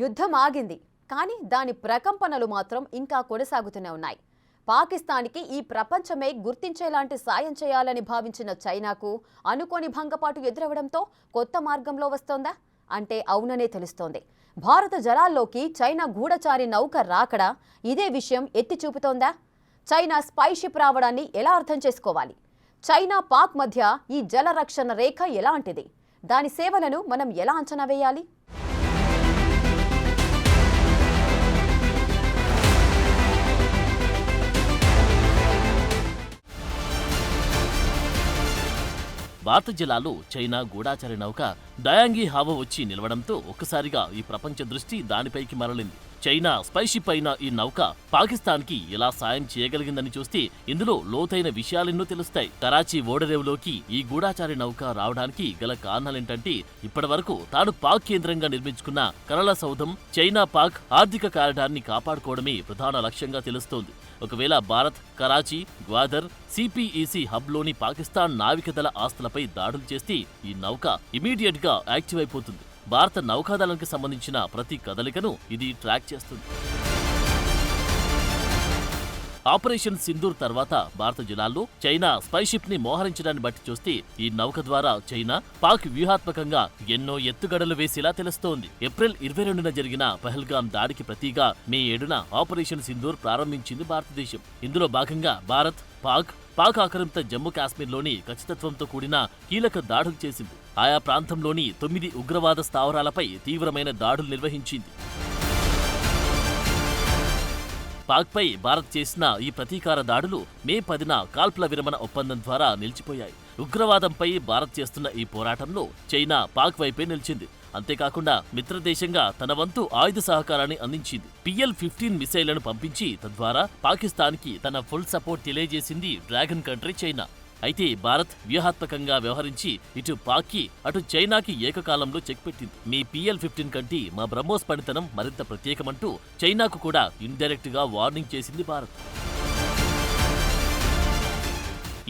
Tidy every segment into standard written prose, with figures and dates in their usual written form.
యుద్ధం ఆగింది, కానీ దాని ప్రకంపనలు మాత్రం ఇంకా కొనసాగుతూనే ఉన్నాయి. పాకిస్తాన్కి ఈ ప్రపంచమే గుర్తించేలాంటి సాయం చేయాలని భావించిన చైనాకు అనుకోని భంగపాటు ఎదురవడంతో కొత్త మార్గంలో వస్తోందా అంటే అవుననే తెలుస్తోంది. భారత జలాల్లోకి చైనా గూఢచారి నౌక రాకడ ఇదే విషయం ఎత్తి చూపుతోందా? చైనా స్పై షిప్ రావడాన్ని ఎలా అర్థం చేసుకోవాలి? చైనా పాక్ మధ్య ఈ జల రక్షణ రేఖ ఎలాంటిది? దాని సేవలను మనం ఎలా అంచనా వేయాలి? భారత జలాల్లో చైనా గూఢాచారి నౌక డయాంగి హావో వచ్చి నిలవడంతో ఒక్కసారిగా ఈ ప్రపంచ దృష్టి దానిపైకి మరలింది. చైనా స్పైషిప్ అయిన ఈ నౌక పాకిస్తాన్కి ఎలా సాయం చేయగలిగిందని చూస్తే ఇందులో లోతైన విషయాలెన్నో తెలుస్తాయి. కరాచీ ఓడరేవులోకి ఈ గూఢాచారి నౌక రావడానికి గల కారణాలేంటంటే ఇప్పటివరకు తాను పాక్ కేంద్రంగా నిర్మించుకున్న కలల సౌధం చైనా పాక్ ఆర్థిక కారిడార్ని కాపాడుకోవడమే ప్రధాన లక్ష్యంగా తెలుస్తోంది. ఒకవేళ భారత్ కరాచీ, గ్వాదర్, సిపిఇసి హబ్లోని పాకిస్తాన్ నావికదళ ఆస్తులపై దాడులు చేస్తే ఈ నౌక ఇమీడియట్ గా యాక్టివ్ అయిపోతుంది. భారత నౌకాదళానికి సంబంధించిన ప్రతి కదలికను ఇది ట్రాక్ చేస్తుంది. ఆపరేషన్ సింధూర్ తర్వాత భారత జలాల్లో చైనా స్పైషిప్ ని మోహరించడాన్ని బట్టి చూస్తే ఈ నౌక ద్వారా చైనా పాక్ వ్యూహాత్మకంగా ఎన్నో ఎత్తుగడలు వేసేలా తెలుస్తోంది. ఏప్రిల్ 22న జరిగిన పహల్గాం దాడికి ప్రతిగా మే 7న ఆపరేషన్ సింధూర్ ప్రారంభించింది భారతదేశం. ఇందులో భాగంగా భారత్ పాక్ ఆక్రమిత జమ్మూ కాశ్మీర్లోని ఖచ్చితత్వంతో కూడిన కీలక దాడులు చేసింది. ఆయా ప్రాంతంలోని 9 ఉగ్రవాద స్థావరాలపై తీవ్రమైన దాడులు నిర్వహించింది. పాక్పై భారత్ చేసిన ఈ ప్రతీకార దాడులు మే 10న కాల్పుల విరమణ ఒప్పందం ద్వారా నిలిచిపోయాయి. ఉగ్రవాదంపై భారత్ చేస్తున్న ఈ పోరాటంలో చైనా పాక్ వైపే నిలిచింది. అంతేకాకుండా మిత్రదేశంగా తన వంతు ఆయుధ సహకారాన్ని అందించింది. PL-15 మిసైళ్లను పంపించి తద్వారా పాకిస్తాన్కి తన ఫుల్ సపోర్ట్ తెలియజేసింది డ్రాగన్ కంట్రీ చైనా. అయితే భారత్ వ్యూహాత్మకంగా వ్యవహరించి ఇటు పాక్కి అటు చైనాకి ఏకకాలంలో చెక్ పెట్టింది. మీ PL-15 కంటే మా బ్రహ్మోస్ పనితనం మరింత ప్రత్యేకమంటూ చైనాకు కూడా ఇండైరెక్ట్ గా వార్నింగ్ చేసింది భారత్.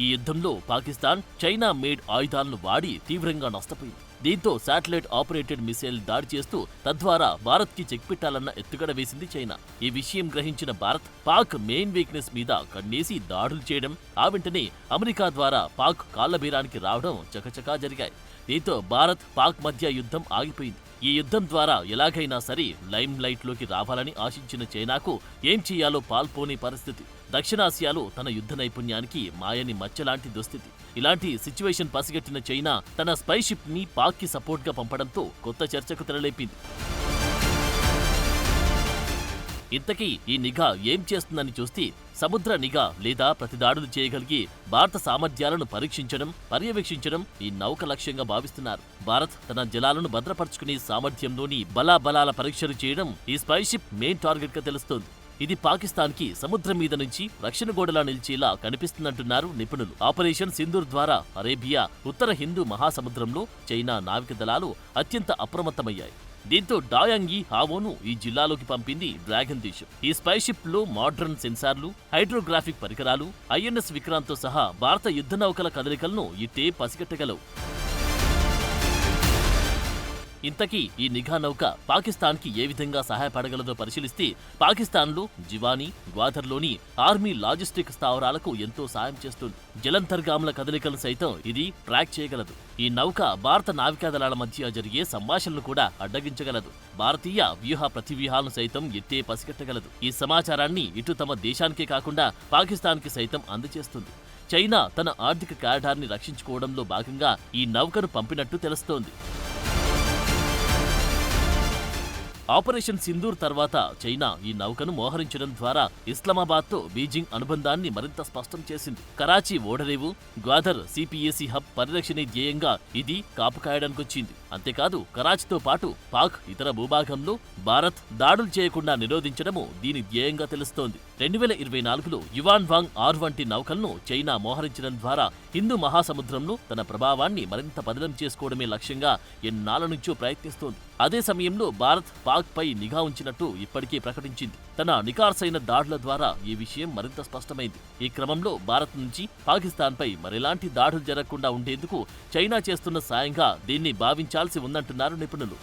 ఈ యుద్ధంలో పాకిస్తాన్ చైనా మేడ్ ఆయుధాలను వాడి తీవ్రంగా నష్టపోయింది. దీంతో శాటిలైట్ ఆపరేటెడ్ మిసైల్ దాడి చేస్తూ తద్వారా భారత్ కి చెక్ పెట్టాలన్న ఎత్తుగడ వేసింది చైనా. ఈ విషయం గ్రహించిన భారత్ పాక్ మెయిన్ వీక్నెస్ మీద కన్నేసి దాడులు చేయడం, ఆ వెంటనే అమెరికా ద్వారా పాక్ కాళ్లబీరానికి రావడం చకచకా జరిగాయి. దీంతో భారత్ పాక్ మధ్య యుద్ధం ఆగిపోయింది. ఈ యుద్ధం ద్వారా ఎలాగైనా సరే లైమ్ లైట్ లోకి రావాలని ఆశించిన చైనాకు ఏం చేయాలో పాల్పోని పరిస్థితి. దక్షిణాసియాలో తన యుద్ధ నైపుణ్యానికి మాయని మచ్చలాంటి దుస్థితి. ఇలాంటి సిచ్యువేషన్ పసిగట్టిన చైనా తన స్పైషిప్ ని పాక్ కి సపోర్ట్ గా పంపడంతో కొత్త చర్చకు తెరలేపింది. ఇంతకీ ఈ నిఘా ఏం చేస్తుందని చూస్తే సముద్ర నిఘా లేదా ప్రతిదాడులు చేయగలిగే భారత సామర్థ్యాలను పరీక్షించడం, పర్యవేక్షించడం ఈ నౌక లక్ష్యంగా భావిస్తున్నారు. భారత్ తన జలాలను భద్రపరుచుకునే సామర్థ్యంలోని బలాబలాల పరీక్షలు చేయడం ఈ స్పైషిప్ మెయిన్ టార్గెట్ గా తెలుస్తోంది. ఇది పాకిస్తాన్కి సముద్రం మీద నుంచి రక్షణ గోడలా నిలిచేలా కనిపిస్తుందంటున్నారు నిపుణులు. ఆపరేషన్ సింధూర్ ద్వారా అరేబియా, ఉత్తర హిందూ మహాసముద్రంలో చైనా నావిక దళాలు అత్యంత అప్రమత్తమయ్యాయి. దీంతో డయాంగి హావోను ఈ జిల్లాలోకి పంపింది డ్రాగన్ దేశం. ఈ స్పైషిప్ లో మోడ్రన్ సెన్సార్లు, హైడ్రోగ్రాఫిక్ పరికరాలు, INS విక్రాంత్తో సహా భారత యుద్ధ నౌకల కదలికలను ఇట్టే పసిగట్టగలవు. ఇంతకీ ఈ నిఘా నౌక పాకిస్తాన్కి ఏ విధంగా సహాయపడగలదో పరిశీలిస్తే పాకిస్తాన్లో జివానీ, గ్వాదర్లోని ఆర్మీ లాజిస్టిక్ స్థావరాలకు ఎంతో సాయం చేస్తుంది. జలంతర్గాముల కదలికలు సైతం ఇది ట్రాక్ చేయగలదు. ఈ నౌక భారత నావికాదళాల మధ్య జరిగే సంభాషణలు కూడా అడ్డగించగలదు. భారతీయ వ్యూహ ప్రతివ్యూహాలను సైతం ఎట్టే పసిగట్టగలదు. ఈ సమాచారాన్ని ఇటు తమ దేశానికే కాకుండా పాకిస్తాన్కి సైతం అందజేస్తుంది. చైనా తన ఆర్థిక కారిడార్ని రక్షించుకోవడంలో భాగంగా ఈ నౌకను పంపినట్టు తెలుస్తోంది. ఆపరేషన్ సింధూర్ తర్వాత చైనా ఈ నౌకను మోహరించడం ద్వారా ఇస్లామాబాద్తో బీజింగ్ అనుబంధాన్ని మరింత స్పష్టం చేసింది. కరాచీ ఓడరేవు, గ్వాదర్ సిపిఎసి హబ్ పరిరక్షణే ధ్యేయంగా ఇది కాపు కాయడానికొచ్చింది. అంతేకాదు కరాచీతో పాటు పాక్ ఇతర భూభాగంలో భారత్ దాడులు చేయకుండా నిరోధించడము దీని ధ్యేయంగా తెలుస్తోంది. 2024లో యువాన్ వాంగ్ 6 వంటి నౌకలను చైనా మోహరించడం ద్వారా హిందూ మహాసముద్రంలో తన ప్రభావాన్ని మరింత పదిలం చేసుకోవడమే లక్ష్యంగా ఎన్నాళ్ల నుంచో ప్రయత్నిస్తోంది. అదే సమయంలో భారత్ పాక్ పై నిఘా ఉంచినట్టు ఇప్పటికే ప్రకటించింది. తన నికార్సైన దాడుల ద్వారా ఈ విషయం మరింత స్పష్టమైంది. ఈ క్రమంలో భారత్ నుంచి పాకిస్తాన్ పై మరెలాంటి దాడులు జరగకుండా ఉండేందుకు చైనా చేస్తున్న సాయంగా దీన్ని భావించాల్సి ఉందంటున్నారు నిపుణులు.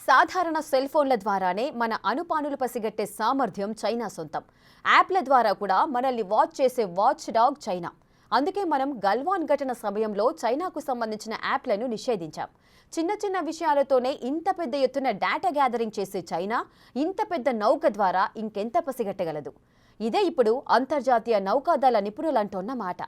సాధారణ సెల్ ఫోన్ల ద్వారానే మన అనుపానులు పసిగట్టే సామర్థ్యం చైనా సొంతం. యాప్ల ద్వారా కూడా మనల్ని వాచ్ చేసే వాచ్ డాగ్ చైనా. అందుకే మనం గల్వాన్ ఘటన సమయంలో చైనాకు సంబంధించిన యాప్లను నిషేధించాం. చిన్న చిన్న విషయాలతోనే ఇంత పెద్ద ఎత్తున డేటా గ్యాదరింగ్ చేసే చైనా ఇంత పెద్ద నౌక ద్వారా ఇంకెంత పసిగట్టగలదు? ఇదే ఇప్పుడు అంతర్జాతీయ నౌకాదళ నిపుణులంటోన్న మాట.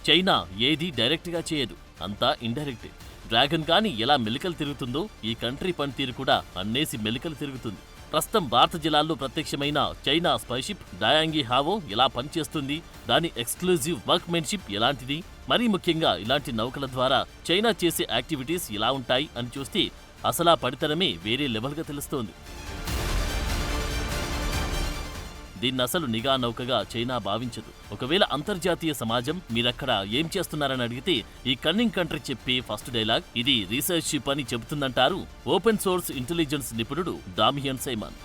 చైనా ఏది డైరెక్ట్గా చేయదు, అంతా ఇండైరెక్ట్. డ్రాగన్ కానీ ఎలా మెలికలు తిరుగుతుందో ఈ కంట్రీ పనితీరు కూడా అన్నేసి మెలికలు తిరుగుతుంది. ప్రస్తుతం భారత జలాల్లో ప్రత్యక్షమైన చైనా స్పైషిప్ డయాంగి హావో ఎలా పనిచేస్తుంది, దాని ఎక్స్క్లూజివ్ వర్క్మెన్షిప్ ఎలాంటిది, మరీ ముఖ్యంగా ఇలాంటి నౌకల ద్వారా చైనా చేసే యాక్టివిటీస్ ఎలా ఉంటాయి అని చూస్తే అసలా పడితనమే వేరే లెవెల్గా తెలుస్తోంది. దీన్నసలు నిఘా నౌకగా చైనా భావించదు. ఒకవేళ అంతర్జాతీయ సమాజం మీరక్కడ ఏం చేస్తున్నారని అడిగితే ఈ కన్నింగ్ కంట్రీ చెప్పే ఫస్ట్ డైలాగ్ ఇది రీసెర్చ్ షిప్ అని చెబుతుందంటారు ఓపెన్ సోర్స్ ఇంటెలిజెన్స్ నిపుణుడు డామియన్ సైమన్.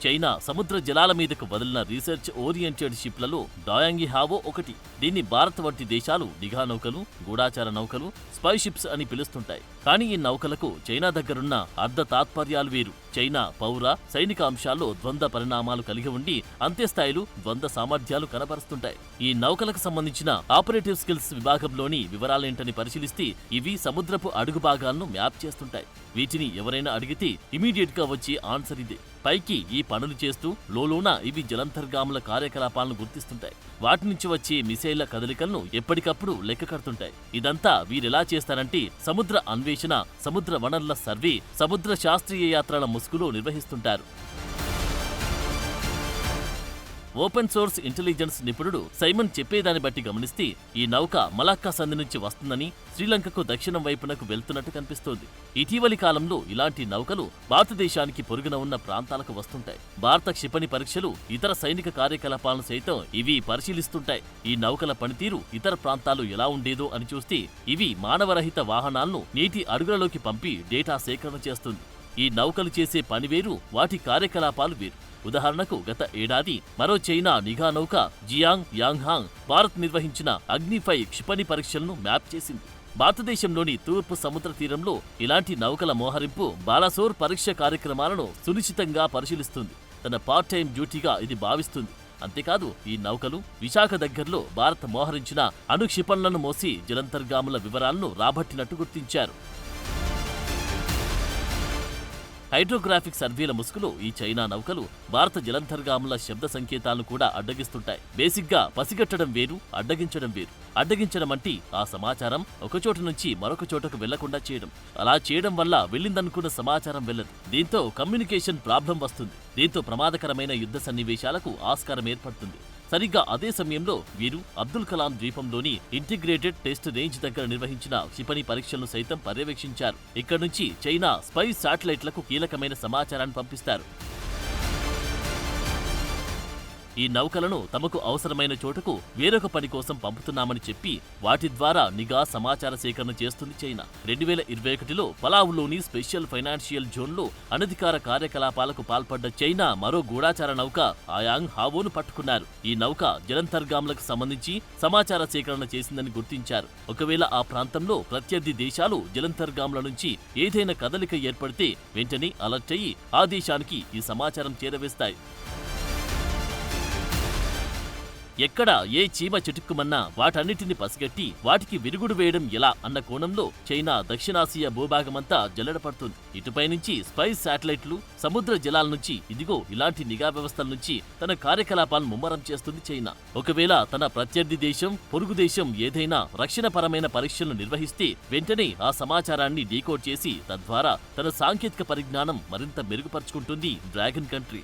చైనా సముద్ర జలాల మీదకు వదిలిన రీసెర్చ్ ఓరియంటెడ్ షిప్లలో డయాంగి హావో ఒకటి. దీన్ని భారత్ వంటి దేశాలు నిఘా నౌకలు, గూఢాచార నౌకలు, స్పై షిప్స్ అని పిలుస్తుంటాయి. కానీ ఈ నౌకలకు చైనా దగ్గరున్న అర్ధ తాత్పర్యాలు వేరు. చైనా పౌర, సైనిక అంశాల్లో ద్వంద్వ పరిణామాలు కలిగి ఉండి అంత్యస్థాయిలు, ద్వంద్వ సామర్థ్యాలు కనబరుస్తుంటాయి. ఈ నౌకలకు సంబంధించిన ఆపరేటివ్ స్కిల్స్ విభాగంలోని వివరాలేంటని పరిశీలిస్తే ఇవి సముద్రపు అడుగు భాగాలను మ్యాప్ చేస్తుంటాయి. వీటిని ఎవరైనా అడిగితే ఇమీడియట్ గా వచ్చే ఆన్సర్ ఇదే. పైకి ఈ పనులు చేస్తూ లోలోన ఇవి జలంతర్గాముల కార్యకలాపాలను గుర్తిస్తుంటాయి. వాటి నుంచి వచ్చే మిసైళ్ల కదలికలను ఎప్పటికప్పుడు లెక్క కడుతుంటాయి. ఇదంతా వీరెలా చేస్తారంటే సముద్ర అన్వేషణ, సముద్ర వనరుల సర్వే, సముద్ర శాస్త్రీయ యాత్రల ముసుగులో నిర్వహిస్తుంటారు. ఓపెన్ సోర్స్ ఇంటెలిజెన్స్ నిపుణుడు సైమన్ చెప్పేదాన్ని బట్టి గమనిస్తే ఈ నౌక మలాక్కా సంధి నుంచి వస్తుందని, శ్రీలంకకు దక్షిణం వైపునకు వెళ్తున్నట్టు కనిపిస్తోంది. ఇటీవలి కాలంలో ఇలాంటి నౌకలు భారతదేశానికి పొరుగున ఉన్న ప్రాంతాలకు వస్తుంటాయి. భారత క్షిపణి పరీక్షలు, ఇతర సైనిక కార్యకలాపాలను సైతం ఇవి పరిశీలిస్తుంటాయి. ఈ నౌకల పనితీరు ఇతర ప్రాంతాలు ఎలా ఉండేదో అని చూస్తే ఇవి మానవరహిత వాహనాలను నీటి అడుగులలోకి పంపి డేటా సేకరణ చేస్తుంది. ఈ నౌకలు చేసే పని వేరు, వాటి కార్యకలాపాలు వేరు. ఉదాహరణకు గత ఏడాది మరో చైనా నిఘా నౌక జియాంగ్ యాంగ్హాంగ్ భారత్ నిర్వహించిన అగ్ని-5 క్షిపణి పరీక్షలను మ్యాప్ చేసింది. భారతదేశంలోని తూర్పు సముద్ర తీరంలో ఇలాంటి నౌకల మోహరింపు, బాలాసోర్ పరీక్ష కార్యక్రమాలను సునిశ్చితంగా పరిశీలిస్తుంది. తన పార్ట్ టైం డ్యూటీగా ఇది భావిస్తుంది. అంతేకాదు ఈ నౌకలు విశాఖ దగ్గరలో భారత్ మోహరించిన అణు క్షిపణులను మోసి జలంతర్గాముల వివరాలను రాబట్టినట్టు గుర్తించారు. హైడ్రోగ్రాఫిక్ సర్వేల ముసుగులో ఈ చైనా నౌకలు భారత జలంతర్గాముల శబ్ద సంకేతాలను కూడా అడ్డగిస్తుంటాయి. బేసిక్గా పసిగట్టడం వేరు, అడ్డగించడం వేరు. అడ్డగించడం అంటే ఆ సమాచారం ఒకచోట నుంచి మరొక చోటకు వెళ్లకుండా చేయడం. అలా చేయడం వల్ల వెళ్ళిందనుకున్న సమాచారం వెళ్లదు. దీంతో కమ్యూనికేషన్ ప్రాబ్లం వస్తుంది. దీంతో ప్రమాదకరమైన యుద్ధ సన్నివేశాలకు ఆస్కారం ఏర్పడుతుంది. సరిగ్గా అదే సమయంలో వీరు అబ్దుల్ కలాం ద్వీపంలోని ఇంటిగ్రేటెడ్ టెస్ట్ రేంజ్ దగ్గర నిర్వహించిన క్షిపణి పరీక్షలను సైతం పర్యవేక్షించారు. ఇక్కడి నుంచి చైనా స్పై శాటిలైట్లకు కీలకమైన సమాచారాన్ని పంపిస్తారు. ఈ నౌకలను తమకు అవసరమైన చోటుకు వేరొక పని కోసం పంపుతున్నామని చెప్పి వాటి ద్వారా నిఘా సమాచార సేకరణ చేస్తుంది చైనా. 2021లో పలావులోని స్పెషల్ ఫైనాన్షియల్ జోన్లో అనధికార కార్యకలాపాలకు పాల్పడ్డ చైనా మరో గూఢాచార నౌక ఆయాంగ్ హావోను పట్టుకున్నారు. ఈ నౌక జలంతర్గాములకు సంబంధించి సమాచార సేకరణ చేసిందని గుర్తించారు. ఒకవేళ ఆ ప్రాంతంలో ప్రత్యర్థి దేశాలు జలంతర్గాముల నుంచి ఏదైనా కదలిక ఏర్పడితే వెంటనే అలర్ట్ అయ్యి ఆ దేశానికి ఈ సమాచారం చేరవేస్తాయి. ఎక్కడ ఏ చీమ చిటుక్కుమన్నా వాటన్నిటిని పసిగట్టి వాటికి విరుగుడు వేయడం ఎలా అన్న కోణంలో చైనా దక్షిణాసియా భూభాగమంతా జల్లెడపడుతుంది. ఇటుపై నుంచి స్పైస్ శాటిలైట్లు, సముద్ర జలాల నుంచి ఇదిగో ఇలాంటి నిఘా వ్యవస్థల నుంచి తన కార్యకలాపాలను ముమ్మరం చేస్తుంది చైనా. ఒకవేళ తన ప్రత్యర్థి దేశం, పొరుగు దేశం ఏదైనా రక్షణపరమైన పరీక్షలను నిర్వహిస్తే వెంటనే ఆ సమాచారాన్ని డీకోడ్ చేసి తద్వారా తన సాంకేతిక పరిజ్ఞానం మరింత మెరుగుపరుచుకుంటుంది డ్రాగన్ కంట్రీ.